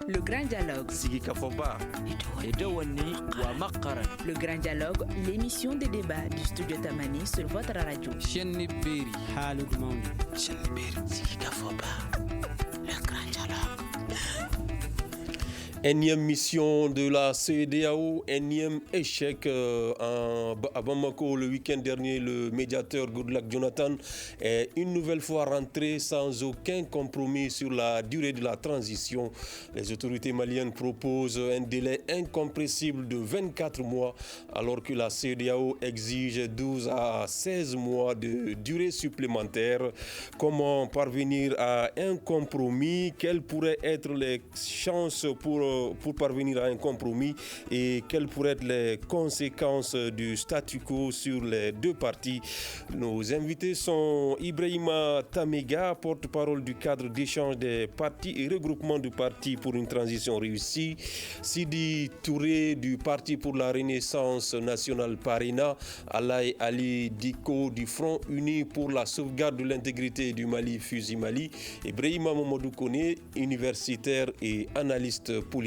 Le Grand Dialogue. Sigi Kafoba. Le Grand Dialogue, l'émission de débat du studio Tamani sur votre radio. Sigi Kafoba. Le Grand Dialogue. Énième mission de la CEDEAO, énième échec à Bamako le week-end dernier. Le médiateur Goodluck Jonathan est une nouvelle fois rentré sans aucun compromis sur la durée de la transition. Les autorités maliennes proposent un délai incompressible de 24 mois alors que la CEDEAO exige 12 à 16 mois de durée supplémentaire. Comment parvenir à un compromis? Quelles pourraient être les chances pour parvenir à un compromis et quelles pourraient être les conséquences du statu quo sur les deux parties? Nos invités sont Ibrahima Tamega, porte-parole du cadre d'échange des partis et regroupement de partis pour une transition réussie, Sidi Touré du Parti pour la Renaissance nationale Parina, Alaï Ali Diko du Front uni pour la sauvegarde de l'intégrité du Mali Fusi Mali, Ibrahima Mamadou Kone, universitaire et analyste politique.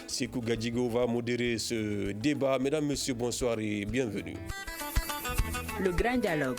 Sekou Gadjigo va modérer ce débat. Mesdames, Messieurs, bonsoir et bienvenue. Le Grand Dialogue.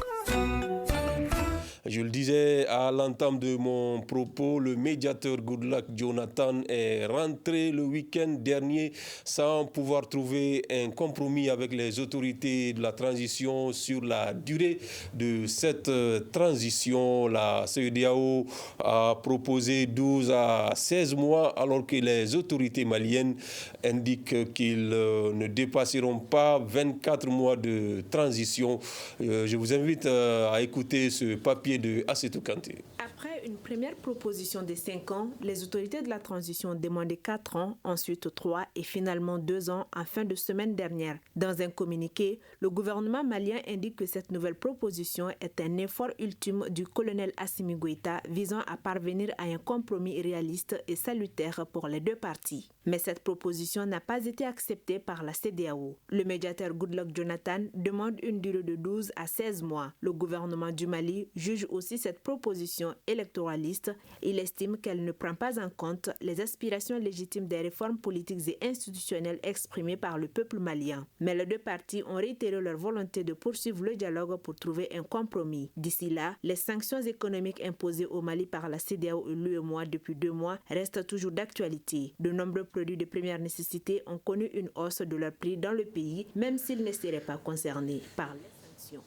Je le disais à l'entame de mon propos, le médiateur Goodluck Jonathan est rentré le week-end dernier sans pouvoir trouver un compromis avec les autorités de la transition sur la durée de cette transition. La CEDEAO a proposé 12 à 16 mois alors que les autorités maliennes indiquent qu'ils ne dépasseront pas 24 mois de transition. Je vous invite à écouter ce papier de Assetou Kanté. Après une première proposition de 5 ans, les autorités de la transition ont demandé 4 ans, ensuite 3 et finalement 2 ans en fin de semaine dernière. Dans un communiqué, le gouvernement malien indique que cette nouvelle proposition est un effort ultime du colonel Assimi Goïta visant à parvenir à un compromis réaliste et salutaire pour les deux parties. Mais cette proposition n'a pas été acceptée par la CEDEAO. Le médiateur Goodluck Jonathan demande une durée de 12 à 16 mois. Le gouvernement du Mali juge aussi cette proposition électoraliste. Il estime qu'elle ne prend pas en compte les aspirations légitimes des réformes politiques et institutionnelles exprimées par le peuple malien. Mais les deux parties ont réitéré leur volonté de poursuivre le dialogue pour trouver un compromis. D'ici là, les sanctions économiques imposées au Mali par la CEDEAO et l'UEMOA depuis 2 mois restent toujours d'actualité. De nombreux produits de première nécessité ont connu une hausse de leur prix dans le pays, même s'ils ne seraient pas concernés par les sanctions.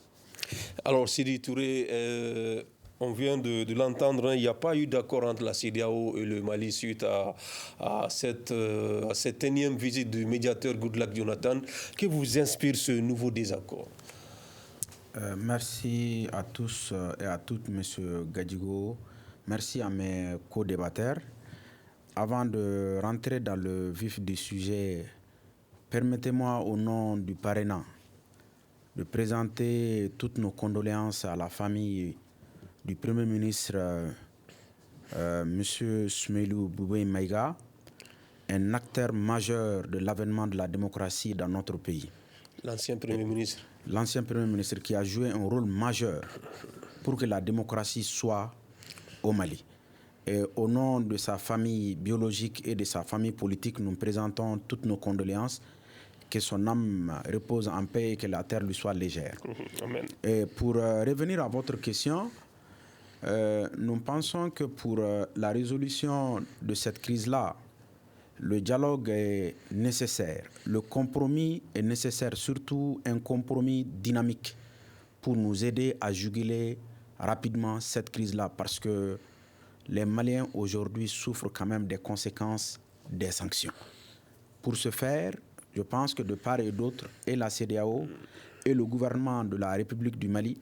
Alors, Sidi Touré, on vient de l'entendre, il n'y a pas eu d'accord entre la CEDEAO et le Mali suite à cette énième visite du médiateur Goodluck Jonathan. Que vous inspire ce nouveau désaccord? Merci à tous et à toutes, M. Gadjigo. Merci à mes co-débatteurs. Avant de rentrer dans le vif du sujet, permettez-moi au nom du parrainant de présenter toutes nos condoléances à la famille du Premier ministre M. Smeilou Boubé Maïga, un acteur majeur de l'avènement de la démocratie dans notre pays. L'ancien Premier ministre. L'ancien Premier ministre qui a joué un rôle majeur pour que la démocratie soit au Mali. Et au nom de sa famille biologique et de sa famille politique, nous présentons toutes nos condoléances. Que son âme repose en paix et que la terre lui soit légère. Amen. Et pour revenir à votre question, nous pensons que pour la résolution de cette crise-là, le dialogue est nécessaire. Le compromis est nécessaire, surtout un compromis dynamique pour nous aider à juguler rapidement cette crise-là, parce que les Maliens aujourd'hui souffrent quand même des conséquences des sanctions. Pour ce faire, je pense que de part et d'autre, et la CEDEAO et le gouvernement de la République du Mali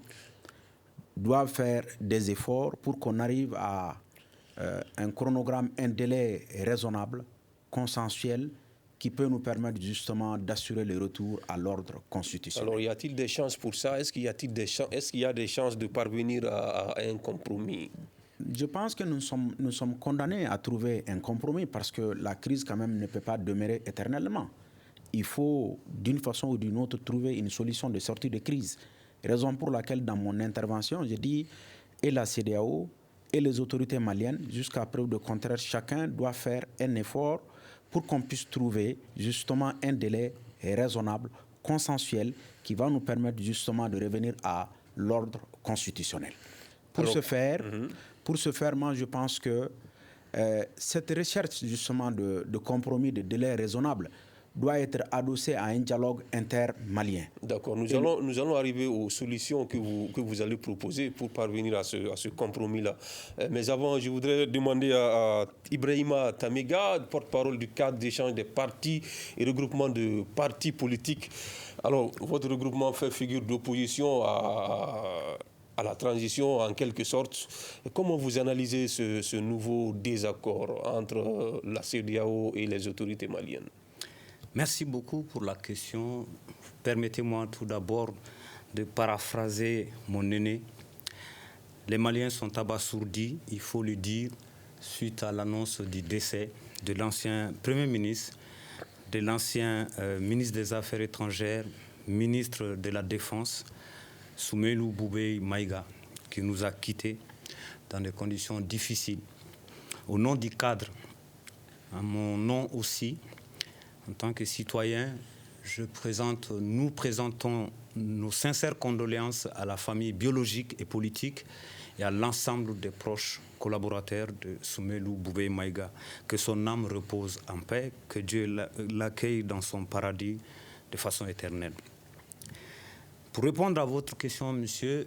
doivent faire des efforts pour qu'on arrive à un chronogramme, un délai raisonnable, consensuel, qui peut nous permettre justement d'assurer le retour à l'ordre constitutionnel. Alors, y a-t-il des chances pour ça? Est-ce qu'il y a des chances de parvenir à un compromis? Je pense que nous sommes condamnés à trouver un compromis parce que la crise quand même ne peut pas demeurer éternellement. Il faut, d'une façon ou d'une autre, trouver une solution de sortie de crise. Raison pour laquelle, dans mon intervention, j'ai dit et la CEDEAO et les autorités maliennes. Jusqu'à preuve de contraire, chacun doit faire un effort pour qu'on puisse trouver justement un délai raisonnable, consensuel, qui va nous permettre justement de revenir à l'ordre constitutionnel. Pour ce faire, moi je pense que cette recherche justement de compromis, de délai raisonnable, doit être adossée à un dialogue inter-malien. D'accord, nous allons arriver aux solutions que vous allez proposer pour parvenir à ce compromis-là. Mais avant, je voudrais demander à Ibrahima Tamega, porte-parole du cadre d'échange des partis et regroupement de partis politiques. Alors, votre regroupement fait figure d'opposition à la transition en quelque sorte. Comment vous analysez ce nouveau désaccord entre la CEDEAO et les autorités maliennes? Merci beaucoup pour la question. Permettez-moi tout d'abord de paraphraser mon aîné. Les Maliens sont abasourdis, il faut le dire, suite à l'annonce du décès de l'ancien Premier ministre, de l'ancien ministre des Affaires étrangères, ministre de la Défense, Soumeylou Boubèye Maïga, qui nous a quittés dans des conditions difficiles. Au nom du cadre, à mon nom aussi, en tant que citoyen, nous présentons nos sincères condoléances à la famille biologique et politique et à l'ensemble des proches collaborateurs de Soumeylou Boubèye Maïga. Que son âme repose en paix, que Dieu l'accueille dans son paradis de façon éternelle. Pour répondre à votre question, monsieur,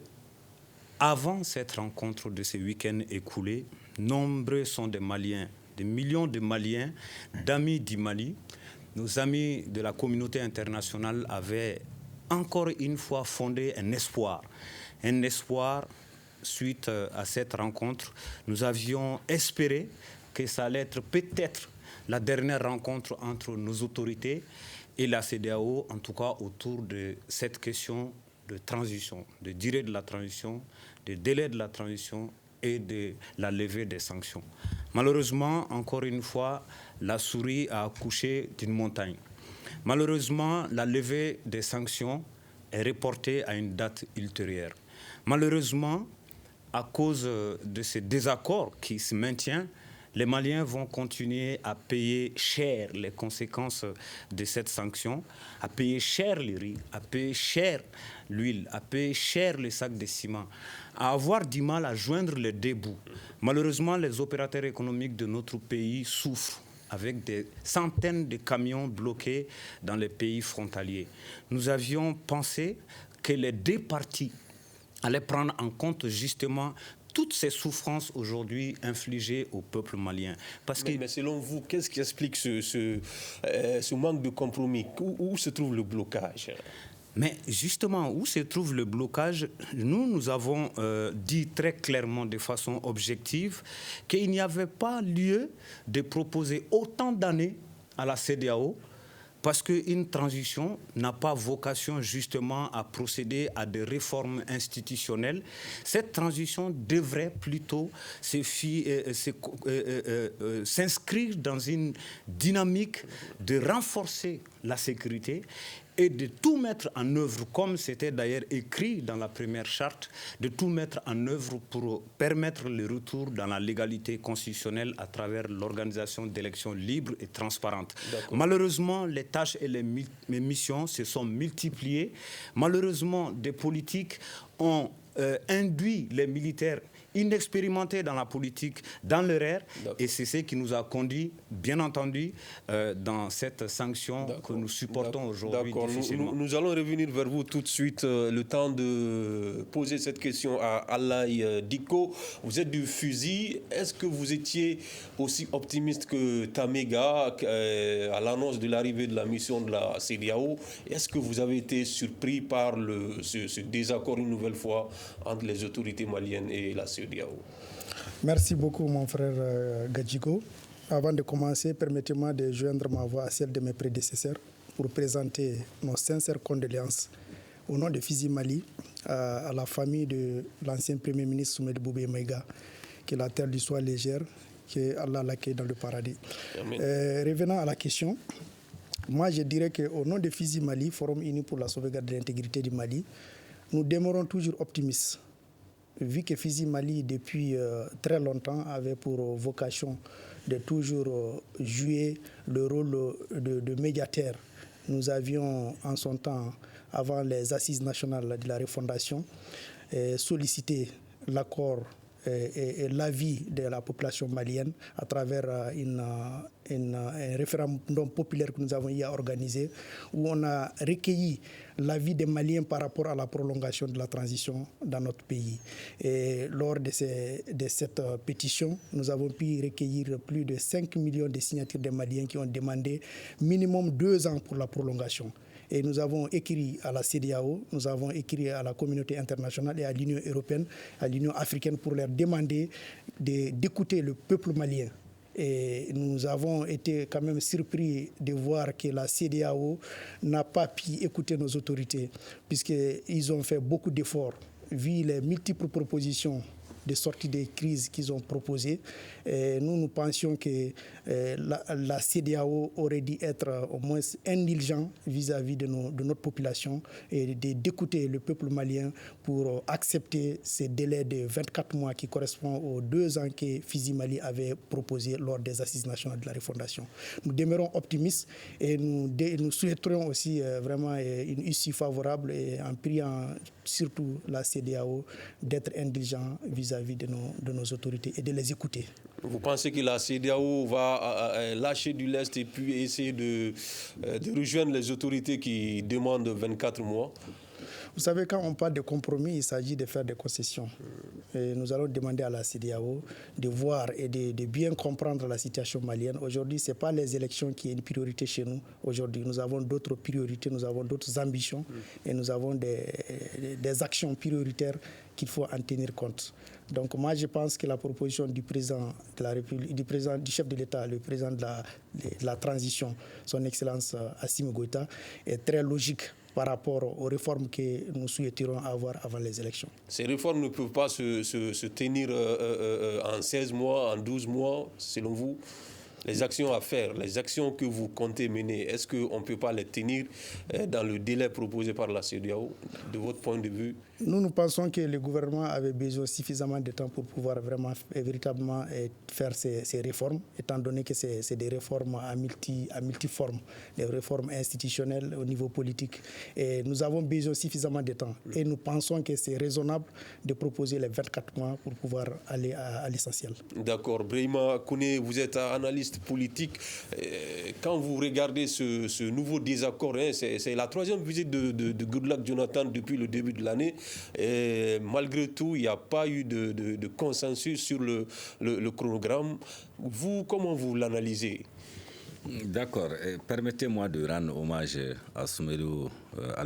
avant cette rencontre de ce week-end écoulé, nombreux sont des Maliens, des millions de Maliens, d'amis du Mali. Nos amis de la communauté internationale avaient encore une fois fondé un espoir. Un espoir suite à cette rencontre. Nous avions espéré que ça allait être peut-être la dernière rencontre entre nos autorités et la CEDEAO, en tout cas autour de cette question de transition, de durée de la transition, de délai de la transition et de la levée des sanctions. Malheureusement, encore une fois, la souris a accouché d'une montagne. Malheureusement, la levée des sanctions est reportée à une date ultérieure. Malheureusement, à cause de ce désaccord qui se maintient, les Maliens vont continuer à payer cher les conséquences de cette sanction, à payer cher le riz, à payer cher l'huile, à payer cher les sacs de ciment, à avoir du mal à joindre les deux bouts. Malheureusement, les opérateurs économiques de notre pays souffrent avec des centaines de camions bloqués dans les pays frontaliers. Nous avions pensé que les deux parties allaient prendre en compte justement toutes ces souffrances aujourd'hui infligées au peuple malien. Mais selon vous, qu'est-ce qui explique ce manque de compromis? Où se trouve le blocage? Mais justement, où se trouve le blocage? Nous avons dit très clairement, de façon objective, qu'il n'y avait pas lieu de proposer autant d'années à la CEDEAO, parce qu'une transition n'a pas vocation justement à procéder à des réformes institutionnelles. Cette transition devrait plutôt s'inscrire dans une dynamique de renforcer la sécurité et de tout mettre en œuvre, comme c'était d'ailleurs écrit dans la première charte, de tout mettre en œuvre pour permettre le retour dans la légalité constitutionnelle à travers l'organisation d'élections libres et transparentes. Malheureusement, les tâches et les missions se sont multipliées. Malheureusement, des politiques ont induit les militaires inexpérimentés dans la politique dans l'erreur, et c'est ce qui nous a conduit, bien entendu, dans cette sanction que nous supportons aujourd'hui difficilement. Nous allons revenir vers vous tout de suite. Le temps de poser cette question à Alaï Diko. Vous êtes du fusil. Est-ce que vous étiez aussi optimiste que Tamega à l'annonce de l'arrivée de la mission de la CEDEAO? Est-ce que vous avez été surpris par ce désaccord une nouvelle fois entre les autorités maliennes et la CEDEAO? Merci beaucoup, mon frère Gadjigo. Avant de commencer, permettez-moi de joindre ma voix à celle de mes prédécesseurs pour présenter nos sincères condoléances au nom de Fizi Mali à la famille de l'ancien Premier ministre Soumeylou Boubèye Maïga, que la terre lui soit légère, que Allah l'accueille dans le paradis. Revenant à la question, moi je dirais qu'au nom de Fizi Mali, Forum uni pour la sauvegarde de l'intégrité du Mali, nous demeurons toujours optimistes vu que FISI Mali, depuis très longtemps, avait pour vocation de toujours jouer le rôle de médiateur. Nous avions en son temps, avant les assises nationales de la refondation, sollicité l'accord et l'avis de la population malienne à travers un référendum populaire que nous avons eu à organiser, où on a recueilli l'avis des Maliens par rapport à la prolongation de la transition dans notre pays. Et lors de cette pétition, nous avons pu recueillir plus de 5 millions de signatures des Maliens qui ont demandé minimum 2 ans pour la prolongation. Et nous avons écrit à la CEDEAO, nous avons écrit à la communauté internationale et à l'Union européenne, à l'Union africaine pour leur demander d'écouter le peuple malien. Et nous avons été quand même surpris de voir que la CEDEAO n'a pas pu écouter nos autorités, puisqu'ils ont fait beaucoup d'efforts, vu les multiples propositions de sortie des crises qu'ils ont proposées. Nous pensions que la CEDEAO aurait dû être au moins indulgent vis-à-vis de notre population et d'écouter le peuple malien pour accepter ces délais de 24 mois qui correspondent aux 2 ans que FISI Mali avait proposé lors des assises nationales de la refondation. Nous demeurons optimistes et nous souhaiterions aussi vraiment une issue favorable et en priant surtout la CEDEAO d'être indulgent vis-à-vis de nos autorités et de les écouter. Vous pensez que la CEDEAO va lâcher du lest et puis essayer de rejoindre les autorités qui demandent 24 mois? Vous savez, quand on parle de compromis, il s'agit de faire des concessions. Et nous allons demander à la CEDEAO de voir et de bien comprendre la situation malienne. Aujourd'hui, ce n'est pas les élections qui est une priorité chez nous. Aujourd'hui, nous avons d'autres priorités, nous avons d'autres ambitions et nous avons des actions prioritaires qu'il faut en tenir compte. Donc moi, je pense que la proposition du président de la République, du chef de l'État, le président de la transition, son Excellence Assimi Goïta, est très logique par rapport aux réformes que nous souhaiтерons avoir avant les élections. Ces réformes ne peuvent pas se tenir en 16 mois, en 12 mois, selon vous? Les actions à faire, les actions que vous comptez mener, est-ce qu'on ne peut pas les tenir dans le délai proposé par la CEDEAO, de votre point de vue? Nous pensons que le gouvernement avait besoin suffisamment de temps pour pouvoir vraiment et véritablement faire ces réformes, étant donné que c'est des réformes à multiformes, des réformes institutionnelles au niveau politique. Et nous avons besoin suffisamment de temps. Et nous pensons que c'est raisonnable de proposer les 24 mois pour pouvoir aller à l'essentiel. D'accord. Brahima Kone, vous êtes analyste politique. Quand vous regardez ce nouveau désaccord, c'est la 3e visite de Goodluck Jonathan depuis le début de l'année. Et malgré tout, il n'y a pas eu de consensus sur le chronogramme. Vous, comment vous l'analysez? D'accord. Permettez-moi de rendre hommage à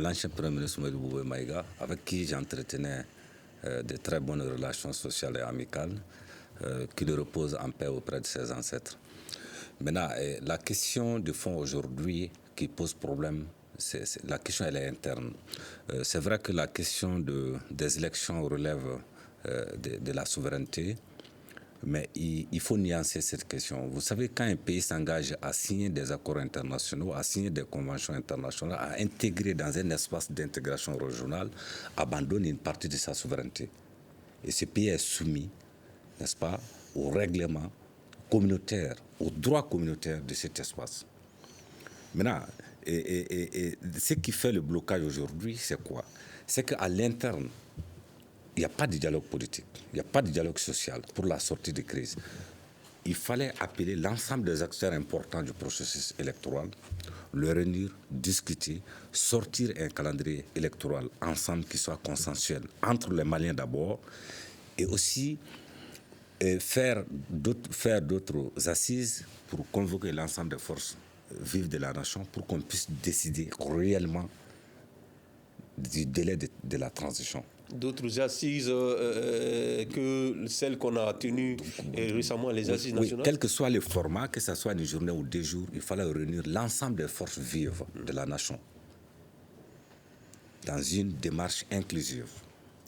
l'ancien Premier ministre Soumaïla Bouboué Maïga, avec qui j'entretenais de très bonnes relations sociales et amicales, qu'il repose en paix auprès de ses ancêtres. Maintenant, la question de fond aujourd'hui qui pose problème, la question elle est interne. C'est vrai que la question des élections relève de la souveraineté, mais il faut nuancer cette question. Vous savez, quand un pays s'engage à signer des accords internationaux, à signer des conventions internationales, à intégrer dans un espace d'intégration régionale, abandonne une partie de sa souveraineté. Et ce pays est soumis, n'est-ce pas, au règlement communautaire, aux droits communautaires de cet espace. Maintenant, ce qui fait le blocage aujourd'hui, c'est quoi? C'est qu'à l'interne, il n'y a pas de dialogue politique, il n'y a pas de dialogue social pour la sortie de crise. Il fallait appeler l'ensemble des acteurs importants du processus électoral, le réunir, discuter, sortir un calendrier électoral ensemble qui soit consensuel entre les Maliens d'abord et aussi faire d'autres assises pour convoquer l'ensemble des forces vives de la nation pour qu'on puisse décider réellement du délai de la transition. D'autres assises que celles qu'on a tenues récemment, les assises nationales? Oui, quel que soit le format, que ce soit une journée ou 2 jours, il fallait réunir l'ensemble des forces vives de la nation dans une démarche inclusive,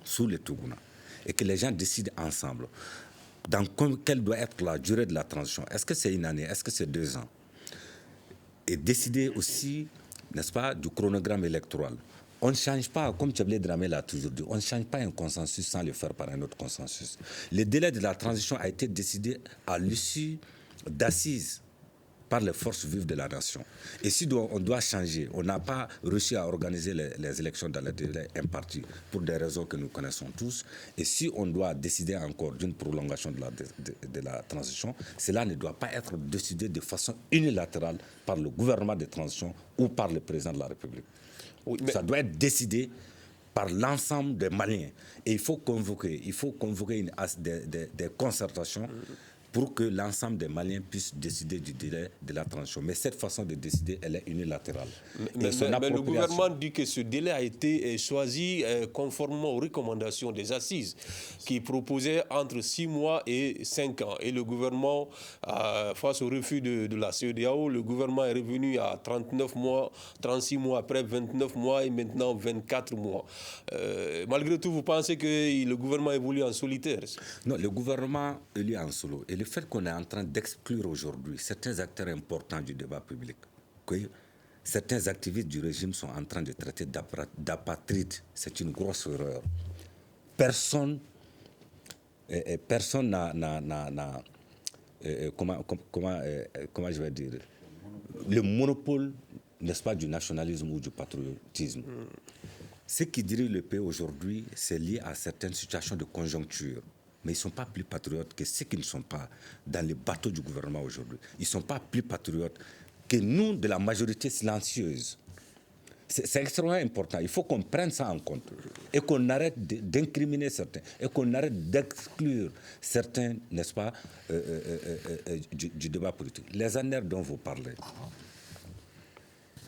sous le Tougouna, et que les gens décident ensemble quelle doit être la durée de la transition. Est-ce que c'est 1 année? Est-ce que c'est 2 ans? Et décider aussi, n'est-ce pas, du chronogramme électoral. On ne change pas, comme Tchablé Dramé l'a toujours dit, on ne change pas un consensus sans le faire par un autre consensus. Le délai de la transition a été décidé à l'issue d'assises par les forces vives de la nation. Et si on doit changer, on n'a pas réussi à organiser les élections dans le délai imparti pour des raisons que nous connaissons tous. Et si on doit décider encore d'une prolongation de la transition, cela ne doit pas être décidé de façon unilatérale par le gouvernement de transition ou par le président de la République. Oui, ça doit être décidé par l'ensemble des Maliens. Et il faut convoquer des concertations pour que l'ensemble des Maliens puissent décider du délai de la transition. Mais cette façon de décider, elle est unilatérale. Mais le gouvernement dit que ce délai a été choisi conformément aux recommandations des assises, qui proposaient entre 6 mois et 5 ans. Et le gouvernement, face au refus de la CEDEAO, le gouvernement est revenu à 39 mois, 36 mois, après 29 mois et maintenant 24 mois. Malgré tout, vous pensez que le gouvernement évolue en solitaire? Non, le gouvernement évolue en solo. Et le fait qu'on est en train d'exclure aujourd'hui certains acteurs importants du débat public, que certains activistes du régime sont en train de traiter d'apatrides, c'est une grosse erreur. Personne n'a comment je vais dire, le monopole, n'est-ce pas, du nationalisme ou du patriotisme. Ce qui dirige le pays aujourd'hui, c'est lié à certaines situations de conjoncture. Mais ils ne sont pas plus patriotes que ceux qui ne sont pas dans les bateaux du gouvernement aujourd'hui. Ils ne sont pas plus patriotes que nous, de la majorité silencieuse. C'est extrêmement important. Il faut qu'on prenne ça en compte et qu'on arrête d'incriminer certains et qu'on arrête d'exclure certains, n'est-ce pas, du débat politique. Les ANER dont vous parlez,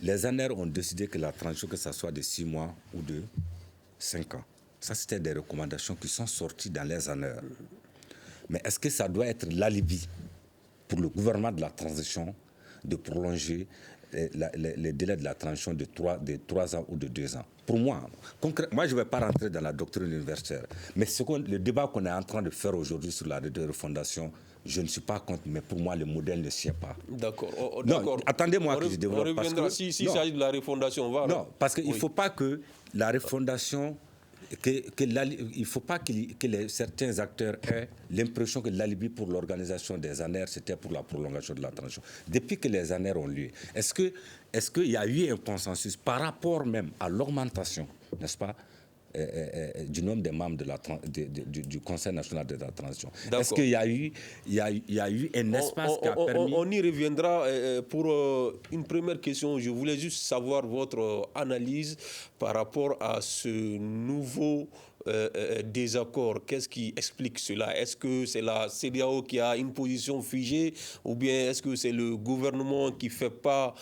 les ANER ont décidé que la transition, que ce soit de 6 mois ou de 5 ans, ça, c'était des recommandations qui sont sorties dans les ANER. Mais est-ce que ça doit être l'alibi pour le gouvernement de la transition de prolonger les délais de la transition de 3 ans ou de 2 ans? Pour moi, moi je ne vais pas rentrer dans la doctrine universitaire, mais le débat qu'on est en train de faire aujourd'hui sur la refondation, je ne suis pas contre, mais pour moi, le modèle ne tient pas. D'accord. Attendez-moi que je développe. On reviendra s'il s'agit de la refondation. On va, non, parce qu'il ne faut pas que la refondation... il ne faut pas que certains acteurs aient l'impression que l'alibi pour l'organisation des ANER, c'était pour la prolongation de la transition. Depuis que les ANER ont lieu, est-ce qu'il y a eu un consensus par rapport même à l'augmentation, n'est-ce pas, du nombre des membres du Conseil national de la transition? Est-ce qu'il y a eu un espace qui a permis... On y reviendra. Pour une première question, je voulais juste savoir votre analyse par rapport à ce nouveau désaccord. Qu'est-ce qui explique cela? Est-ce que c'est la CEDEAO qui a une position figée, ou bien est-ce que c'est le gouvernement qui ne fait pas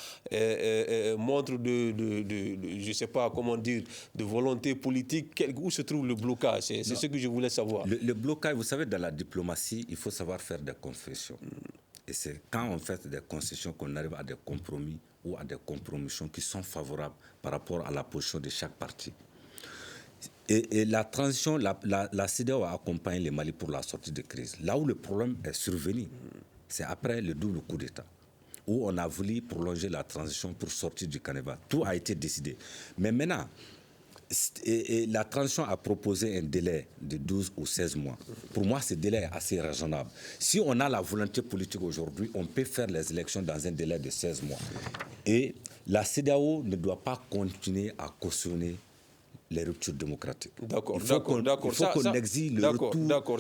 montre je ne sais pas comment dire, de volonté politique? Où se trouve le blocage? C'est ce que je voulais savoir. Le blocage, vous savez, dans la diplomatie, il faut savoir faire des concessions. Et c'est quand on fait des concessions qu'on arrive à des compromis ou à des compromissions qui sont favorables par rapport à la position de chaque parti. Et la transition, la CEDEAO a accompagné le Mali pour la sortie de crise. Là où le problème est survenu, c'est après le double coup d'État, où on a voulu prolonger la transition pour sortir du canevas. Tout a été décidé. Mais maintenant, la transition a proposé un délai de 12 ou 16 mois. Pour moi, ce délai est assez raisonnable. Si on a la volonté politique aujourd'hui, on peut faire les élections dans un délai de 16 mois. Et la CEDEAO ne doit pas continuer à cautionner les ruptures démocratiques. D'accord. Il faut qu'on exige le retour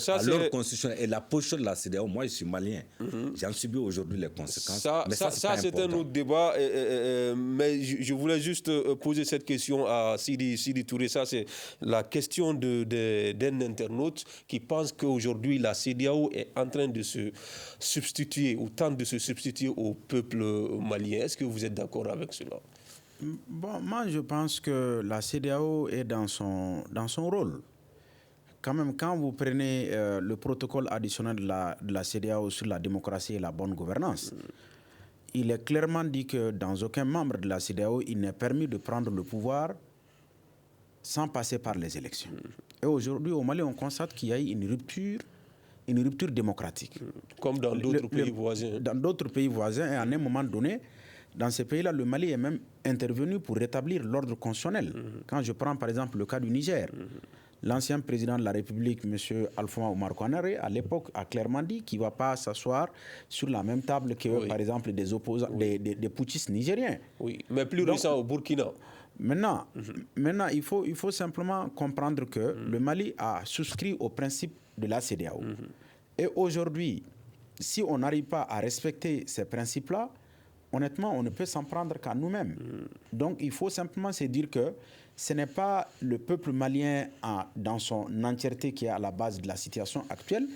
à leur constitution. Et la position de la CEDEAO, moi je suis malien, j'en subis aujourd'hui les conséquences. Ça c'est un autre débat, mais je voulais juste poser cette question à Sidi Touré. Ça, c'est la question d'un internaute qui pense qu'aujourd'hui la CEDEAO est en train de se substituer, ou tente de se substituer au peuple malien. Est-ce que vous êtes d'accord avec cela? Bon, moi, je pense que la CEDEAO est dans son rôle. Quand même, quand vous prenez le protocole additionnel de la CEDEAO sur la démocratie et la bonne gouvernance, il est clairement dit que dans aucun membre de la CEDEAO, il n'est permis de prendre le pouvoir sans passer par les élections. Et aujourd'hui, au Mali, on constate qu'il y a eu une rupture démocratique. Comme dans d'autres pays voisins. Dans d'autres pays voisins, et à un moment donné, dans ces pays-là, le Mali est même intervenu pour rétablir l'ordre constitutionnel. Quand je prends par exemple le cas du Niger, l'ancien président de la République, M. Alpha Oumar Konaré, à l'époque, a clairement dit qu'il ne va pas s'asseoir sur la même table que, par exemple, des opposants, des putschistes nigériens. Oui, mais plus récent au Burkina. Maintenant, il faut simplement comprendre que le Mali a souscrit au principe de la CEDEAO. Et aujourd'hui, si on n'arrive pas à respecter ces principes-là, honnêtement, on ne peut s'en prendre qu'à nous-mêmes. Donc, il faut simplement se dire que ce n'est pas le peuple malien dans son entièreté qui est à la base de la situation actuelle,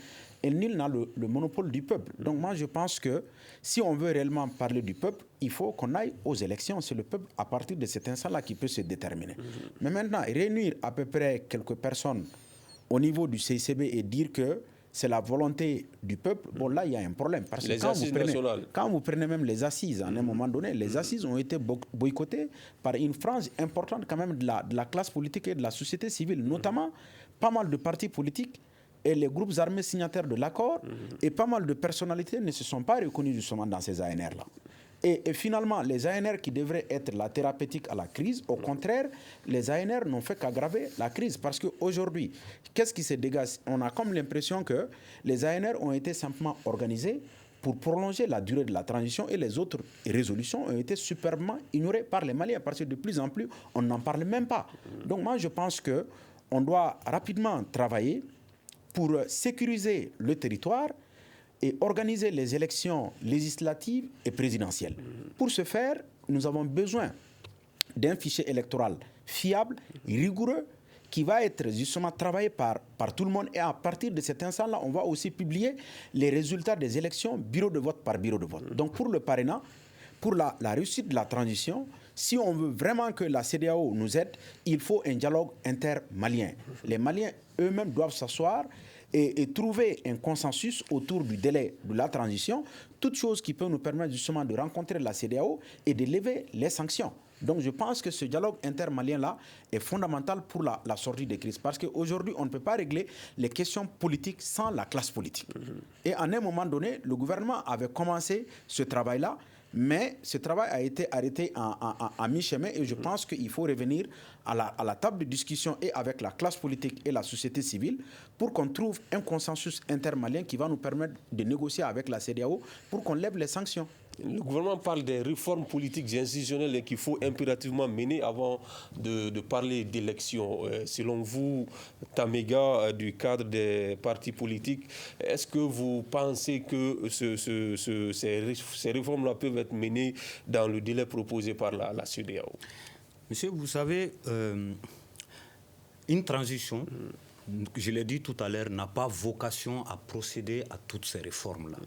et nul n'a le monopole du peuple. Donc moi, je pense que si on veut réellement parler du peuple, il faut qu'on aille aux élections. C'est le peuple, à partir de cet instant-là, qui peut se déterminer. Mais maintenant, réunir à peu près quelques personnes au niveau du CICB et dire que c'est la volonté du peuple, bon là, il y a un problème. Parce que quand vous prenez même les assises, à un moment donné, les assises ont été boycottées par une frange importante quand même de la classe politique et de la société civile, notamment pas mal de partis politiques et les groupes armés signataires de l'accord, et pas mal de personnalités ne se sont pas reconnues justement dans ces ANR-là. Et finalement, les ANR qui devraient être la thérapeutique à la crise, au contraire, les ANR n'ont fait qu'aggraver la crise. Parce qu'aujourd'hui, qu'est-ce qui se dégage? On a comme l'impression que les ANR ont été simplement organisés pour prolonger la durée de la transition et les autres résolutions ont été superbement ignorées par les Maliens. Parce que de plus en plus, on n'en parle même pas. Donc moi, je pense qu'on doit rapidement travailler pour sécuriser le territoire et organiser les élections législatives et présidentielles. Pour ce faire, nous avons besoin d'un fichier électoral fiable, rigoureux, qui va être justement travaillé par tout le monde. Et à partir de cet instant-là, on va aussi publier les résultats des élections bureau de vote par bureau de vote. Donc pour le parrainat, pour la réussite de la transition, si on veut vraiment que la CEDEAO nous aide, il faut un dialogue intermalien. Les Maliens eux-mêmes doivent s'asseoir et trouver un consensus autour du délai de la transition, toute chose qui peut nous permettre justement de rencontrer la CEDEAO et de lever les sanctions. Donc je pense que ce dialogue intermalien-là est fondamental pour la sortie des crises. Parce qu'aujourd'hui, on ne peut pas régler les questions politiques sans la classe politique. Et à un moment donné, le gouvernement avait commencé ce travail-là, mais ce travail a été arrêté à mi-chemin et je pense qu'il faut revenir à la table de discussion et avec la classe politique et la société civile pour qu'on trouve un consensus intermalien qui va nous permettre de négocier avec la CEDEAO pour qu'on lève les sanctions. Le gouvernement parle des réformes politiques et institutionnelles qu'il faut impérativement mener avant de parler d'élections. Selon vous, Tamega, du cadre des partis politiques, est-ce que vous pensez que ces réformes-là peuvent être menées dans le délai proposé par la CEDEAO? Monsieur, vous savez, une transition, je l'ai dit tout à l'heure, n'a pas vocation à procéder à toutes ces réformes-là.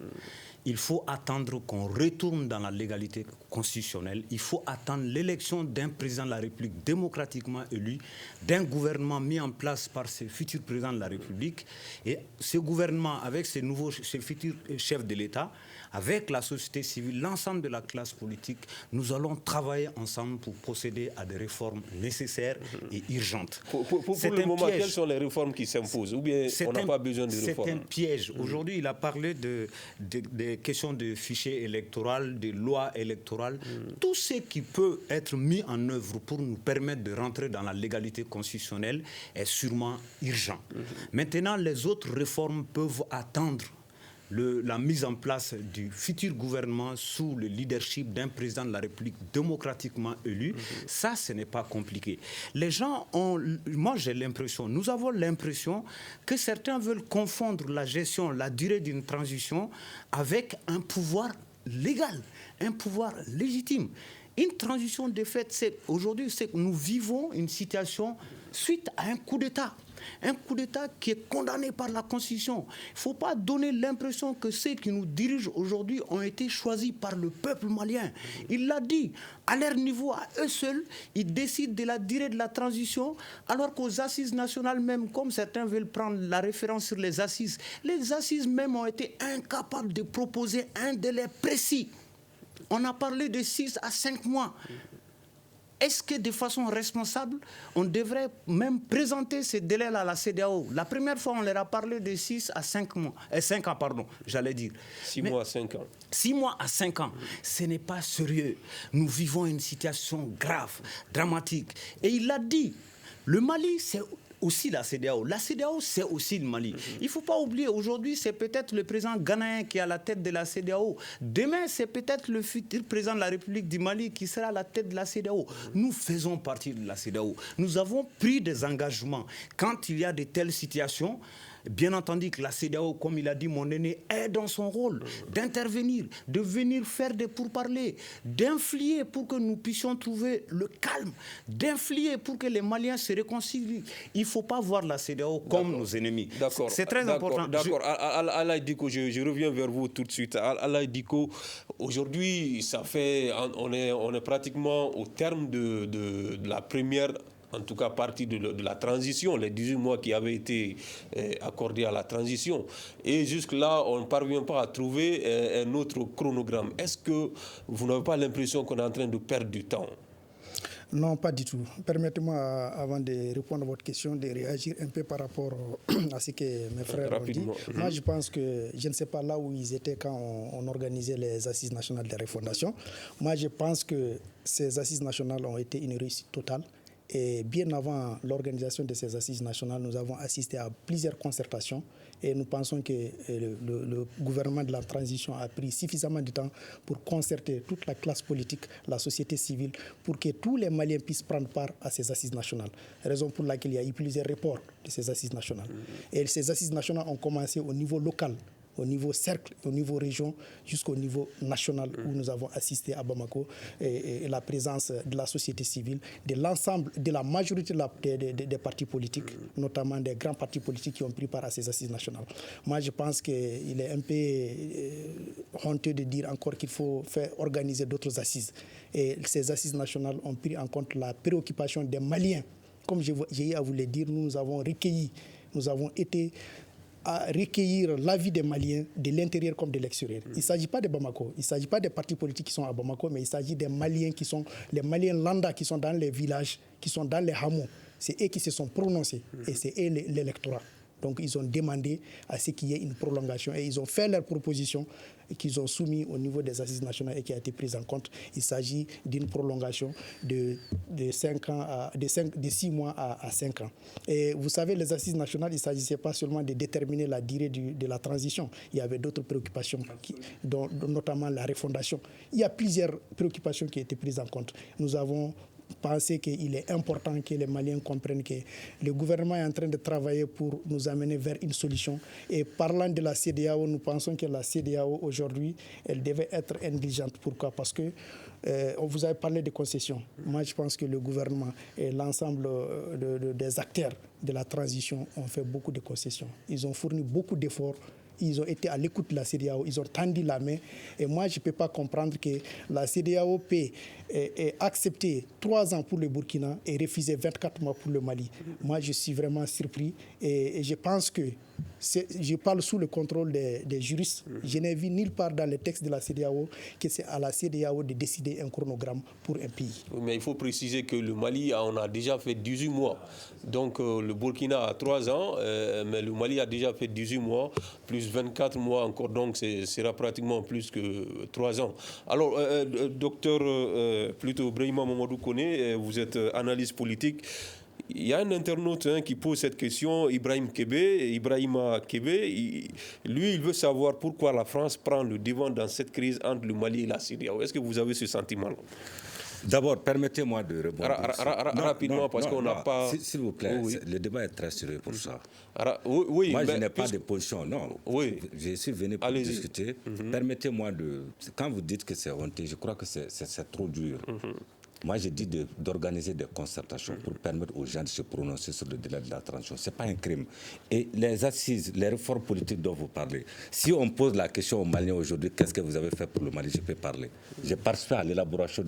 Il faut attendre qu'on retourne dans la légalité constitutionnelle. Il faut attendre l'élection d'un président de la République démocratiquement élu, d'un gouvernement mis en place par ce futur président de la République. Et ce gouvernement, avec ces futurs chefs de l'État, avec la société civile, l'ensemble de la classe politique, nous allons travailler ensemble pour procéder à des réformes nécessaires et urgentes. Pour le moment, quelles sont les réformes qui s'imposent? Ou bien on n'a pas besoin de réformes? C'est un piège. Aujourd'hui, il a parlé des questions de fichier électoral, de loi électorale. Tout ce qui peut être mis en œuvre pour nous permettre de rentrer dans la légalité constitutionnelle est sûrement urgent. Maintenant, les autres réformes peuvent attendre la mise en place du futur gouvernement sous le leadership d'un président de la République démocratiquement élu. Ça, ce n'est pas compliqué. Les gens moi j'ai l'impression, nous avons l'impression que certains veulent confondre la gestion, la durée d'une transition avec un pouvoir légal, un pouvoir légitime. Une transition de fait, aujourd'hui, c'est que nous vivons une situation suite à un coup d'État. Un coup d'État qui est condamné par la Constitution. Il ne faut pas donner l'impression que ceux qui nous dirigent aujourd'hui ont été choisis par le peuple malien. Il l'a dit, à leur niveau, à eux seuls, ils décident de la durée de la transition, alors qu'aux assises nationales même, comme certains veulent prendre la référence sur les assises même ont été incapables de proposer un délai précis. On a parlé de 6 à 5 mois. est-ce que de façon responsable, on devrait même présenter ces délais-là à la CEDEAO? La première fois, on leur a parlé de 6 à 5 mois. 5 ans, pardon, j'allais dire. 6 mois à 5 ans. 6 mois à 5 ans, ce n'est pas sérieux. Nous vivons une situation grave, dramatique. Et il l'a dit, le Mali, c'est aussi la CEDEAO. La CEDEAO, c'est aussi le Mali. Il ne faut pas oublier, aujourd'hui, c'est peut-être le président ghanéen qui est à la tête de la CEDEAO. Demain, c'est peut-être le futur président de la République du Mali qui sera à la tête de la CEDEAO. Nous faisons partie de la CEDEAO. Nous avons pris des engagements. Quand il y a de telles situations, bien entendu que la CEDEAO, comme il a dit mon aîné, est dans son rôle d'intervenir, de venir faire des pourparlers, d'influer pour que nous puissions trouver le calme, d'influer pour que les Maliens se réconcilient. Il ne faut pas voir la CEDEAO comme nos ennemis. D'accord. C'est très important. D'accord. Alain Diko, je reviens vers vous tout de suite. Alain Diko, aujourd'hui, on est pratiquement au terme de la première, en tout cas partie de la transition, les 18 mois qui avaient été accordés à la transition. Et jusque-là, on ne parvient pas à trouver un autre chronogramme. Est-ce que vous n'avez pas l'impression qu'on est en train de perdre du temps? Non, pas du tout. Permettez-moi, avant de répondre à votre question, de réagir un peu par rapport à ce que mes frères ont dit. Moi, je pense que, je ne sais pas là où ils étaient quand on organisait les assises nationales de refondation. Moi, je pense que ces assises nationales ont été une réussite totale. Et bien avant l'organisation de ces assises nationales, nous avons assisté à plusieurs concertations et nous pensons que le gouvernement de la transition a pris suffisamment de temps pour concerter toute la classe politique, la société civile, pour que tous les Maliens puissent prendre part à ces assises nationales. Raison pour laquelle il y a eu plusieurs reports de ces assises nationales. Et ces assises nationales ont commencé au niveau local, au niveau cercle, au niveau région, jusqu'au niveau national où nous avons assisté à Bamako et la présence de la société civile, de l'ensemble, de la majorité des partis politiques, notamment des grands partis politiques qui ont pris part à ces assises nationales. Moi, je pense qu'il est un peu honteux de dire encore qu'il faut organiser d'autres assises. Et ces assises nationales ont pris en compte la préoccupation des Maliens. Comme j'ai eu à vous le dire, nous avons été à recueillir l'avis des Maliens de l'intérieur comme de l'extérieur. Il ne s'agit pas de Bamako, il ne s'agit pas des partis politiques qui sont à Bamako, mais il s'agit des Maliens qui sont les Maliens lambda qui sont dans les villages, qui sont dans les hameaux. C'est eux qui se sont prononcés et c'est eux l'électorat. Donc ils ont demandé à ce qu'il y ait une prolongation et ils ont fait leurs propositions qu'ils ont soumises au niveau des assises nationales et qui a été prise en compte. Il s'agit d'une prolongation de 6 mois à 5 ans. Et vous savez, les assises nationales, il ne s'agissait pas seulement de déterminer la durée de la transition. Il y avait d'autres préoccupations, dont notamment la refondation. Il y a plusieurs préoccupations qui ont été prises en compte. Nous avons pensé qu'il est important que les Maliens comprennent que le gouvernement est en train de travailler pour nous amener vers une solution. Et parlant de la CEDEAO, nous pensons que la CEDEAO aujourd'hui, elle devait être indulgente. Pourquoi? Parce que on vous avait parlé de concessions. Moi, je pense que le gouvernement et l'ensemble des acteurs de la transition ont fait beaucoup de concessions. Ils ont fourni beaucoup d'efforts. Ils ont été à l'écoute de la CEDEAO, ils ont tendu la main. Et moi, je ne peux pas comprendre que la CEDEAO peut accepter 3 ans pour le Burkina et refuser 24 mois pour le Mali. Moi, je suis vraiment surpris et je pense que je parle sous le contrôle des juristes. Je n'ai vu nulle part dans les textes de la CEDEAO que c'est à la CEDEAO de décider un chronogramme pour un pays. Mais il faut préciser que le Mali, on a déjà fait 18 mois. Donc le Burkina a 3 ans, mais le Mali a déjà fait 18 mois, plus 24 mois encore, donc ce sera pratiquement plus que 3 ans. Alors, docteur Brahima Mamadou Koné, vous êtes analyste politique. Il y a un internaute qui pose cette question, Ibrahima Kébé. Lui, il veut savoir pourquoi la France prend le devant dans cette crise entre le Mali et la CEDEAO. Est-ce que vous avez ce sentiment-là? D'abord, permettez-moi de répondre. Rapidement, parce qu'on n'a pas... S'il vous plaît, le débat est très sérieux pour ça. Oui, moi, je n'ai pas de position, non. Oui. Je suis venu pour discuter. Permettez-moi de... Quand vous dites que c'est honteux, je crois que c'est trop dur. Moi, je dis d'organiser des concertations pour permettre aux gens de se prononcer sur le délai de la transition. Ce n'est pas un crime. Et les assises, les réformes politiques dont vous parlez, si on pose la question aux Maliens aujourd'hui, qu'est-ce que vous avez fait pour le Mali, je peux parler. J'ai participé à l'élaboration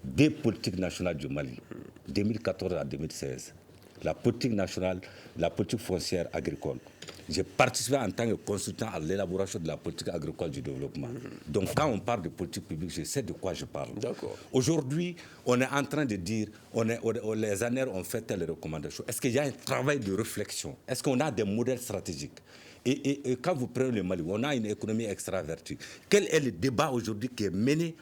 des politiques nationales du Mali, 2014 à 2016. la politique nationale, la politique foncière agricole. J'ai participé en tant que consultant à l'élaboration de la politique agricole du développement. Donc quand on parle de politique publique, je sais de quoi je parle. Aujourd'hui, on est en train de dire, les ANER ont fait telles recommandations. Est-ce qu'il y a un travail de réflexion? Est-ce qu'on a des modèles stratégiques? Et quand vous prenez le Mali, on a une économie extravertie. Quel est le débat aujourd'hui qui est mené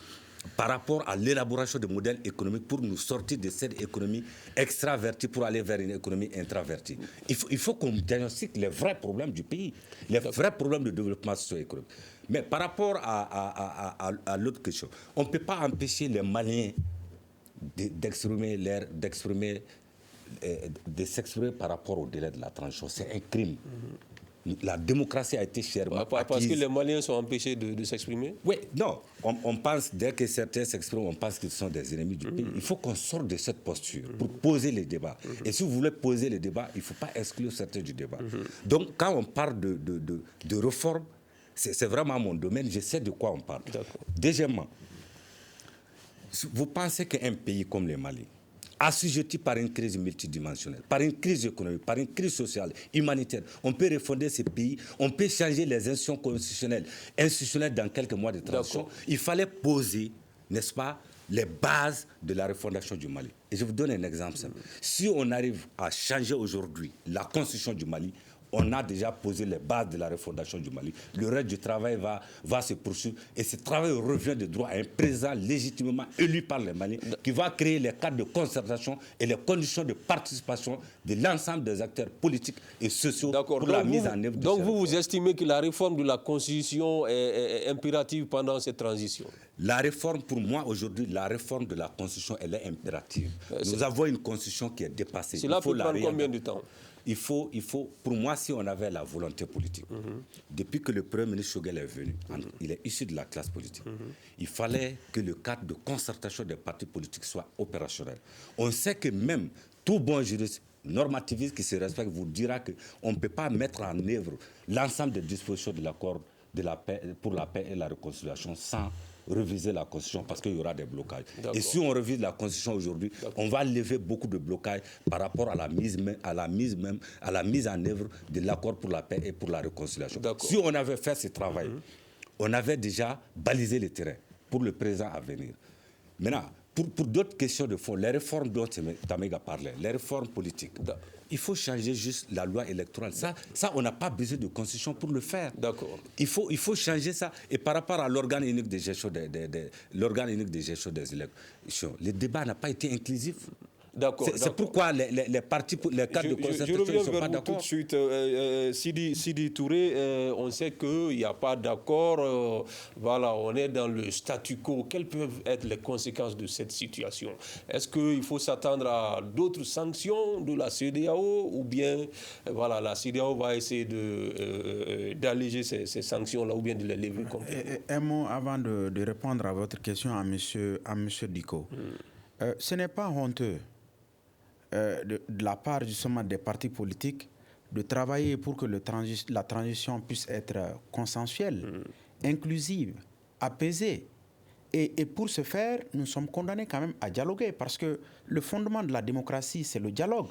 par rapport à l'élaboration de modèles économiques pour nous sortir de cette économie extravertie pour aller vers une économie intravertie? Il faut qu'on diagnostique les vrais problèmes du pays, les vrais problèmes de développement socio-économique. Mais par rapport à l'autre question, on ne peut pas empêcher les Maliens de s'exprimer par rapport au délai de la transition. C'est un crime. La démocratie a été chèrement acquise. Parce que les Maliens sont empêchés de s'exprimer? Oui, non. On pense, dès que certains s'expriment, on pense qu'ils sont des ennemis du pays. Il faut qu'on sorte de cette posture pour poser les débats. Et si vous voulez poser les débats, il ne faut pas exclure certains du débat. Donc, quand on parle de réforme, c'est vraiment mon domaine, je sais de quoi on parle. Deuxièmement, vous pensez qu'un pays comme le Mali, assujetti par une crise multidimensionnelle, par une crise économique, par une crise sociale, humanitaire, on peut refonder ce pays, on peut changer les institutionnelles dans quelques mois de transition. Il fallait poser, n'est-ce pas, les bases de la refondation du Mali. Et je vous donne un exemple simple. Si on arrive à changer aujourd'hui la constitution du Mali, on a déjà posé les bases de la refondation du Mali. Le reste du travail va se poursuivre. Et ce travail revient de droit à un président légitimement élu par les Maliens qui va créer les cadres de concertation et les conditions de participation de l'ensemble des acteurs politiques et sociaux pour la mise en œuvre de Donc vous estimez que la réforme de la Constitution est impérative pendant cette transition? La réforme, pour moi, aujourd'hui, la réforme de la Constitution, elle est impérative. Nous avons une Constitution qui est dépassée. Cela peut prendre combien de temps? Il faut, pour moi, si on avait la volonté politique, depuis que le Premier ministre Choguel est venu, il est issu de la classe politique, il fallait que le cadre de concertation des partis politiques soit opérationnel. On sait que même tout bon juriste normativiste qui se respecte vous dira qu'on ne peut pas mettre en œuvre l'ensemble des dispositions de l'accord de la paix, pour la paix et la réconciliation sans reviser la Constitution parce qu'il y aura des blocages. Et si on revise la Constitution aujourd'hui, on va lever beaucoup de blocages par rapport à la mise en œuvre de l'accord pour la paix et pour la réconciliation. Si on avait fait ce travail, on avait déjà balisé le terrain pour le présent à venir. Maintenant, pour d'autres questions de fond, les réformes dont Tamega parlait, les réformes politiques, il faut changer juste la loi électorale. Ça on n'a pas besoin de constitution pour le faire. Il faut changer ça. Et par rapport à l'organe unique de gestion des élections, le débat n'a pas été inclusif. C'est pourquoi les partis, les cadres de concertation ne sont pas d'accord. Tout de suite, Sidi Touré, on sait qu'il n'y a pas d'accord. Voilà, on est dans le statu quo. Quelles peuvent être les conséquences de cette situation? Est-ce qu'il faut s'attendre à d'autres sanctions de la CEDEAO ou bien voilà, la CEDEAO va essayer d'alléger ces sanctions-là ou bien de les lever complètement? Un mot avant de répondre à votre question à monsieur Diko. Ce n'est pas honteux de la part justement des partis politiques de travailler pour que la transition puisse être consensuelle, inclusive, apaisée. Et pour ce faire, nous sommes condamnés quand même à dialoguer parce que le fondement de la démocratie, c'est le dialogue,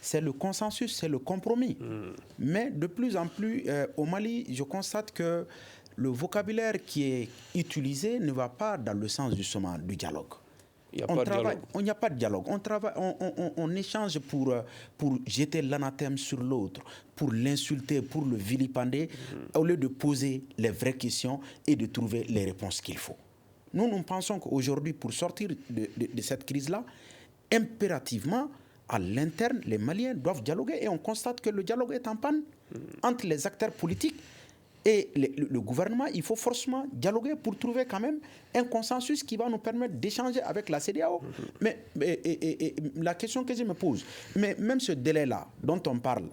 c'est le consensus, c'est le compromis. Mais de plus en plus, au Mali, je constate que le vocabulaire qui est utilisé ne va pas dans le sens justement du dialogue. Il n'y a pas de dialogue. On échange pour jeter l'anathème sur l'autre, pour l'insulter, pour le vilipender, au lieu de poser les vraies questions et de trouver les réponses qu'il faut. Nous pensons qu'aujourd'hui, pour sortir de cette crise-là, impérativement, à l'interne, les Maliens doivent dialoguer et on constate que le dialogue est en panne entre les acteurs politiques. Et le gouvernement, il faut forcément dialoguer pour trouver quand même un consensus qui va nous permettre d'échanger avec la CEDEAO. Mais la question que je me pose, mais même ce délai-là dont on parle,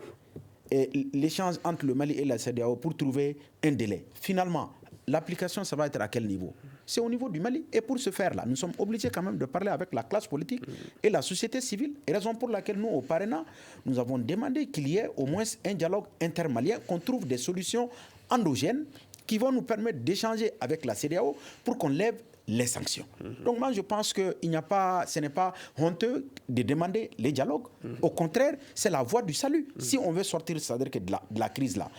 l'échange entre le Mali et la CEDEAO pour trouver un délai, finalement, l'application, ça va être à quel niveau? C'est au niveau du Mali. Et pour ce faire-là, nous sommes obligés quand même de parler avec la classe politique et la société civile. Et raison pour laquelle nous, au Parena, nous avons demandé qu'il y ait au moins un dialogue intermalien, qu'on trouve des solutions endogènes qui vont nous permettre d'échanger avec la CEDEAO pour qu'on lève les sanctions. Donc moi je pense que ce n'est pas honteux de demander les dialogues. Au contraire, c'est la voie du salut. Si on veut sortir, c'est-à-dire que de la crise là,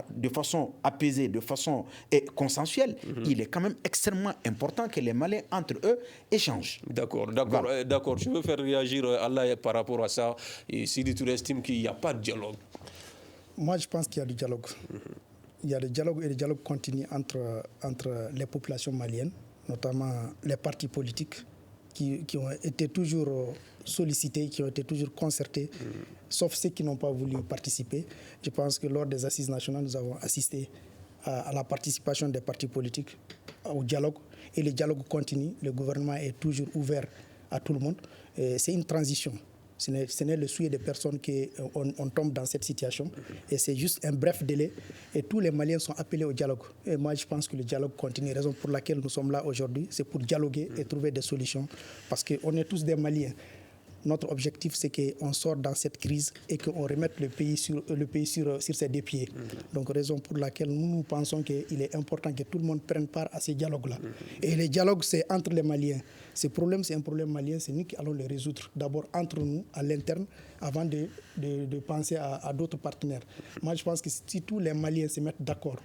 de façon apaisée, de façon consensuelle, il est quand même extrêmement important que les Maliens entre eux échangent. D'accord. Je veux faire réagir Allah par rapport à ça. Et Sidi Touré estime qu'il n'y a pas de dialogue. Moi je pense qu'il y a du dialogue. Il y a du dialogue et le dialogue continue entre les populations maliennes, notamment les partis politiques qui ont été toujours sollicités, qui ont été toujours concertés, sauf ceux qui n'ont pas voulu participer. Je pense que lors des assises nationales, nous avons assisté à la participation des partis politiques au dialogue, et le dialogue continue. Le gouvernement est toujours ouvert à tout le monde. C'est une transition. Ce n'est le souhait des personnes qu'on tombe dans cette situation. Et c'est juste un bref délai. Et tous les Maliens sont appelés au dialogue. Et moi, je pense que le dialogue continue. Raison pour laquelle nous sommes là aujourd'hui, c'est pour dialoguer et trouver des solutions. Parce qu'on est tous des Maliens. Notre objectif, c'est qu'on sorte dans cette crise et qu'on remette le pays sur ses deux pieds. Donc, raison pour laquelle nous pensons qu'il est important que tout le monde prenne part à ces dialogues-là. Et les dialogues, c'est entre les Maliens. Ce problème, c'est un problème malien, c'est nous qui allons le résoudre. D'abord entre nous, à l'interne, avant de penser à d'autres partenaires. Moi, je pense que si tous les Maliens se mettent d'accord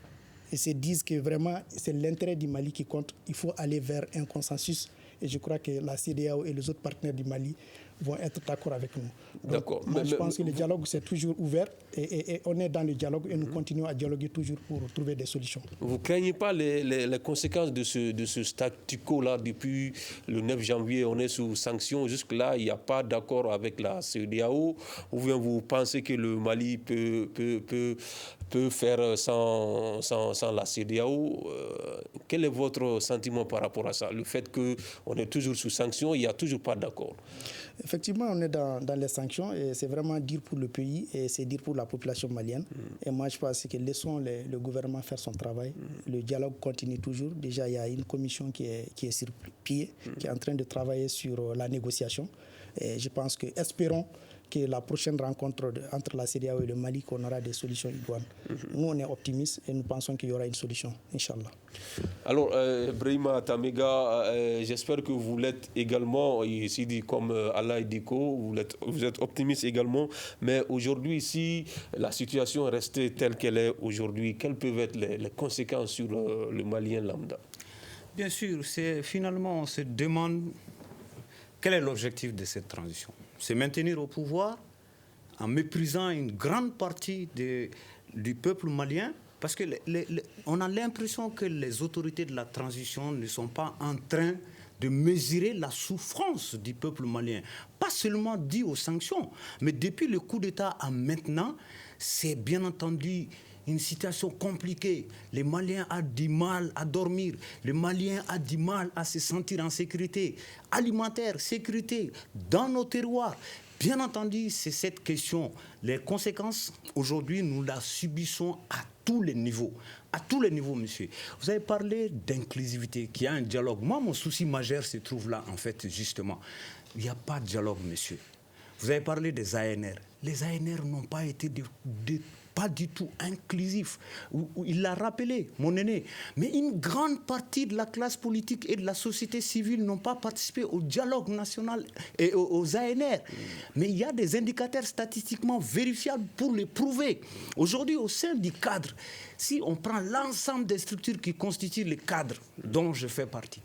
et se disent que vraiment c'est l'intérêt du Mali qui compte, il faut aller vers un consensus. Et je crois que la CEDEAO et les autres partenaires du Mali vont être d'accord avec nous. D'accord. Moi, je pense que le dialogue, c'est toujours ouvert et on est dans le dialogue et nous continuons à dialoguer toujours pour trouver des solutions. Vous ne craignez pas les conséquences de ce statu quo-là depuis le 9 janvier? On est sous sanctions. Jusque-là, il n'y a pas d'accord avec la CEDEAO. Ou bien vous pensez que le Mali peut faire sans la CEDEAO? Quel est votre sentiment par rapport à ça? Le fait qu'on est toujours sous sanctions, il n'y a toujours pas d'accord. Effectivement, on est dans les sanctions et c'est vraiment dire pour le pays et c'est dire pour la population malienne. Et moi, je pense que laissons le gouvernement faire son travail. Le dialogue continue toujours. Déjà, il y a une commission qui est sur pied, qui est en train de travailler sur la négociation. Et je pense que, espérons que la prochaine rencontre entre la CEDEAO et le Mali, qu'on aura des solutions idoines. Nous, on est optimistes et nous pensons qu'il y aura une solution, Inch'Allah. Alors, Brahima Tamega, j'espère que vous l'êtes également, ici dit comme Allah Diko, vous êtes optimiste également, mais aujourd'hui, si la situation restait telle qu'elle est aujourd'hui, quelles peuvent être les conséquences sur le Malien lambda? Bien sûr, finalement, on se demande quel est l'objectif de cette transition. C'est maintenir au pouvoir en méprisant une grande partie du peuple malien, parce que on a l'impression que les autorités de la transition ne sont pas en train de mesurer la souffrance du peuple malien. Pas seulement dû aux sanctions, mais depuis le coup d'État à maintenant, c'est bien entendu une situation compliquée. Les Maliens ont du mal à dormir. Les Maliens ont du mal à se sentir en sécurité alimentaire, sécurité dans nos terroirs. Bien entendu, c'est cette question. Les conséquences, aujourd'hui, nous la subissons à tous les niveaux. À tous les niveaux, monsieur. Vous avez parlé d'inclusivité, qu'il y a un dialogue. Moi, mon souci majeur se trouve là, en fait, justement. Il n'y a pas de dialogue, monsieur. Vous avez parlé des ANR. Les ANR n'ont pas été pas du tout inclusif. Il l'a rappelé, mon aîné. Mais une grande partie de la classe politique et de la société civile n'ont pas participé au dialogue national et aux ANR. Mais il y a des indicateurs statistiquement vérifiables pour les prouver. Aujourd'hui, au sein du cadre, si on prend l'ensemble des structures qui constituent le cadre dont je fais partie,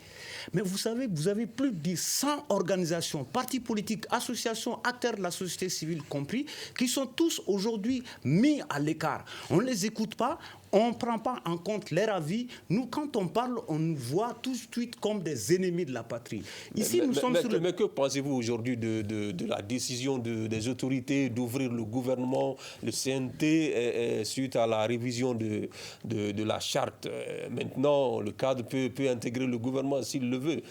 mais vous savez, vous avez plus de 100 organisations, partis politiques, associations, acteurs de la société civile compris, qui sont tous aujourd'hui mis à l'écart. On ne les écoute pas, on ne prend pas en compte leur avis. Nous, quand on parle, on nous voit tout de suite comme des ennemis de la patrie. Ici, mais que pensez-vous aujourd'hui de la décision des autorités d'ouvrir le gouvernement, le CNT, suite à la révision de la charte? Maintenant, le cadre peut intégrer le gouvernement s'il le veut.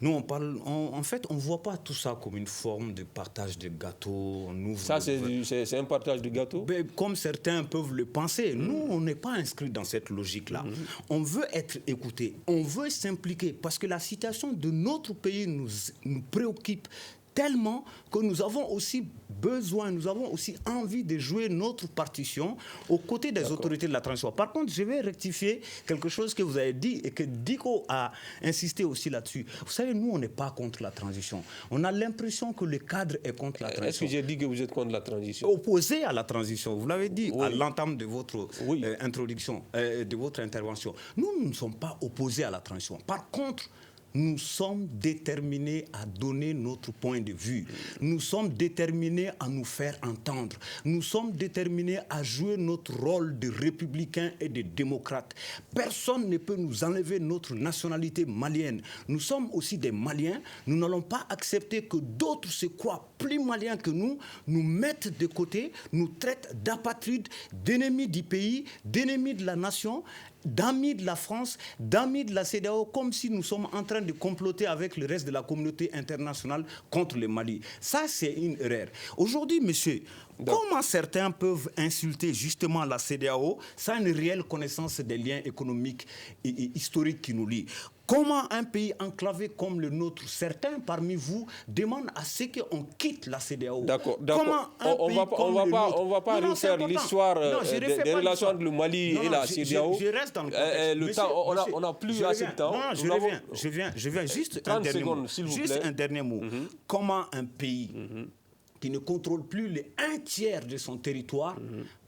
Nous, en fait, on ne voit pas tout ça comme une forme de partage de gâteau. Ça, c'est un partage de gâteau? Mais comme certains peuvent le penser. Nous, on n'est pas inscrits dans cette logique-là. On veut être écouté, on veut s'impliquer, parce que la situation de notre pays nous préoccupe tellement que nous avons aussi besoin, nous avons aussi envie de jouer notre partition aux côtés des autorités de la transition. Par contre, je vais rectifier quelque chose que vous avez dit et que Diko a insisté aussi là-dessus. Vous savez, nous, on n'est pas contre la transition. On a l'impression que le cadre est contre la transition. Est-ce que j'ai dit que vous êtes contre la transition? Opposé à la transition, vous l'avez dit à l'entame de votre introduction, de votre intervention. Nous ne sommes pas opposés à la transition. Par contre, nous sommes déterminés à donner notre point de vue. Nous sommes déterminés à nous faire entendre. Nous sommes déterminés à jouer notre rôle de républicains et de démocrates. Personne ne peut nous enlever notre nationalité malienne. Nous sommes aussi des Maliens. Nous n'allons pas accepter que d'autres se croient plus maliens que nous mettent de côté, nous traitent d'apatrides, d'ennemis du pays, d'ennemis de la nation, d'amis de la France, d'amis de la CEDEAO, comme si nous sommes en train de comploter avec le reste de la communauté internationale contre le Mali. Ça, c'est une erreur. Aujourd'hui, monsieur, comment certains peuvent insulter justement la CEDEAO sans une réelle connaissance des liens économiques et historiques qui nous lient? Comment un pays enclavé comme le nôtre, certains parmi vous demandent à ce qu'on quitte la CEDEAO? D'accord. On ne va pas refaire l'histoire des relations entre le Mali et la CEDEAO. Je reste dans le temps, on n'a plus assez de temps. Non, je viens. Juste un dernier mot. Comment un pays qui ne contrôle plus les 1/3 de son territoire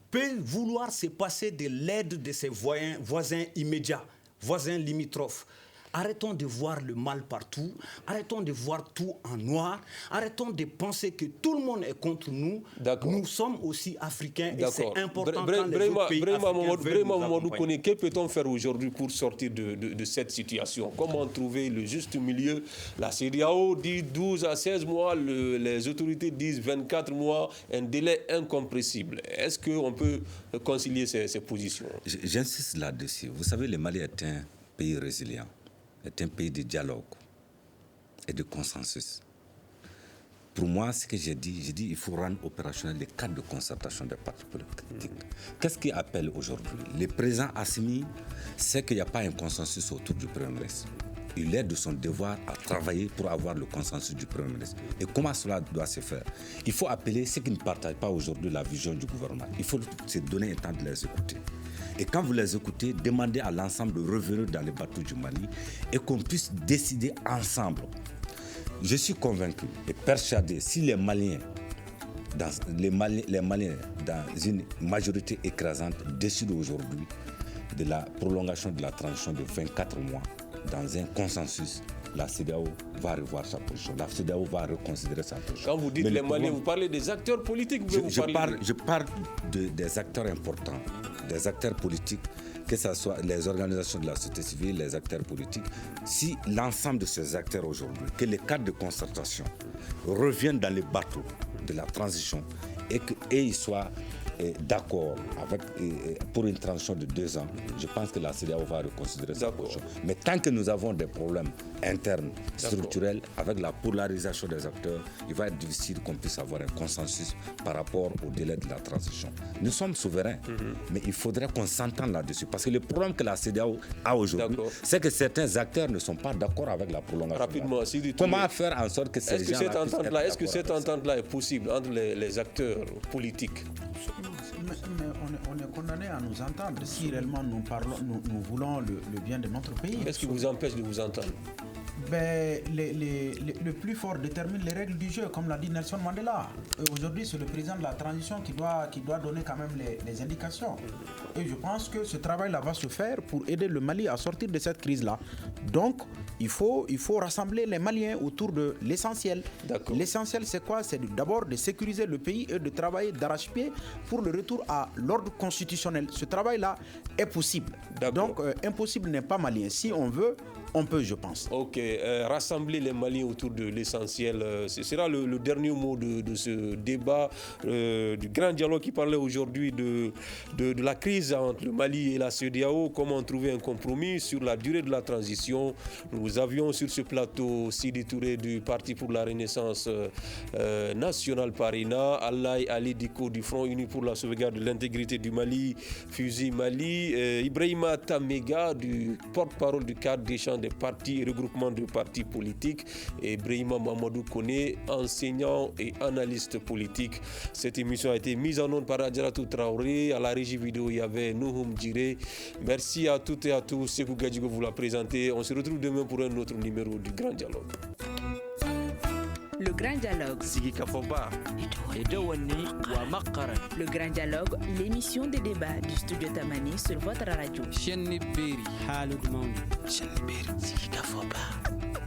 peut vouloir se passer de l'aide de ses voisins immédiats, voisins limitrophes? Arrêtons de voir le mal partout, arrêtons de voir tout en noir, arrêtons de penser que tout le monde est contre nous. Nous sommes aussi africains et c'est important quand les autres pays africains que peut-on faire aujourd'hui pour sortir de cette situation? Comment trouver le juste milieu? La CEDEAO dit 12 à 16 mois, les autorités disent 24 mois, un délai incompressible. Est-ce qu'on peut concilier ces positions? J'insiste là-dessus. Vous savez, le Mali est un pays résilient. Est un pays de dialogue et de consensus. Pour moi, ce que j'ai dit, il faut rendre opérationnel les cadres de concertation des partis politiques. Qu'est-ce qu'il appelle aujourd'hui? Le président Assimi sait qu'il n'y a pas un consensus autour du Premier ministre. Il est de son devoir à travailler pour avoir le consensus du Premier ministre. Et comment cela doit se faire? Il faut appeler ceux qui ne partagent pas aujourd'hui la vision du gouvernement. Il faut se donner un temps de les écouter. Et quand vous les écoutez, demandez à l'ensemble de revenir dans les bateaux du Mali et qu'on puisse décider ensemble. Je suis convaincu et persuadé, si les Maliens, dans une majorité écrasante, décident aujourd'hui de la prolongation de la transition de 24 mois dans un consensus, la CEDEAO va revoir sa position. La CEDEAO va reconsidérer sa position. Quand vous dites les Maliens, vous parlez des acteurs politiques? Je parle des acteurs importants, des acteurs politiques, que ce soit les organisations de la société civile, les acteurs politiques. Si l'ensemble de ces acteurs aujourd'hui, que les cadres de concertation reviennent dans les bateaux de la transition et qu'ils soient d'accord pour une transition de 2 ans, je pense que la CEDEAO va reconsidérer sa position. Mais tant que nous avons des problèmes internes, structurels, avec la polarisation des acteurs, il va être difficile qu'on puisse avoir un consensus par rapport au délai de la transition. Nous sommes souverains, mais il faudrait qu'on s'entende là-dessus. Parce que le problème que la CEDEAO a aujourd'hui, c'est que certains acteurs ne sont pas d'accord avec la prolongation. Rapidement, comment faire en sorte que ces gens-là Est-ce que cette entente-là est possible entre les acteurs politiques? Mais on est condamné à nous entendre si réellement nous voulons le bien de notre pays. Qu'est-ce qui vous empêche de vous entendre? Le plus fort détermine les règles du jeu, comme l'a dit Nelson Mandela. Aujourd'hui, c'est le président de la transition qui doit donner quand même les indications. Et je pense que ce travail-là va se faire pour aider le Mali à sortir de cette crise-là. Donc, il faut rassembler les Maliens autour de l'essentiel. L'essentiel, c'est quoi? C'est d'abord de sécuriser le pays et de travailler d'arrache-pied pour le retour à l'ordre constitutionnel. Ce travail-là est possible. Donc, impossible n'est pas malien. Si on veut, on peut, je pense. Ok, rassembler les Maliens autour de l'essentiel, ce sera le dernier mot de ce débat, du grand dialogue qui parlait aujourd'hui de la crise entre le Mali et la CEDEAO, comment trouver un compromis sur la durée de la transition. Nous avions sur ce plateau Sidi Touré du Parti pour la Renaissance nationale Parina, Alaï Ali Diko du Front Uni pour la sauvegarde de l'intégrité du Mali, Fusi Mali, Ibrahima Tamega du porte-parole du cadre d'échange des partis et regroupements de partis politiques, et Brahima Mamadou Kone, enseignant et analyste politique. Cette émission a été mise en onde par Adjaratou Traoré. À la régie vidéo, il y avait Nouhoum Djiré. Merci à toutes et à tous. Sekou Gadjigo vous l'a présenté. On se retrouve demain pour un autre numéro du Grand Dialogue. Le Grand Dialogue. Sigi Kafoba. Le Grand Dialogue, l'émission des débats du studio Tamani sur votre radio. Sigi Kafoba.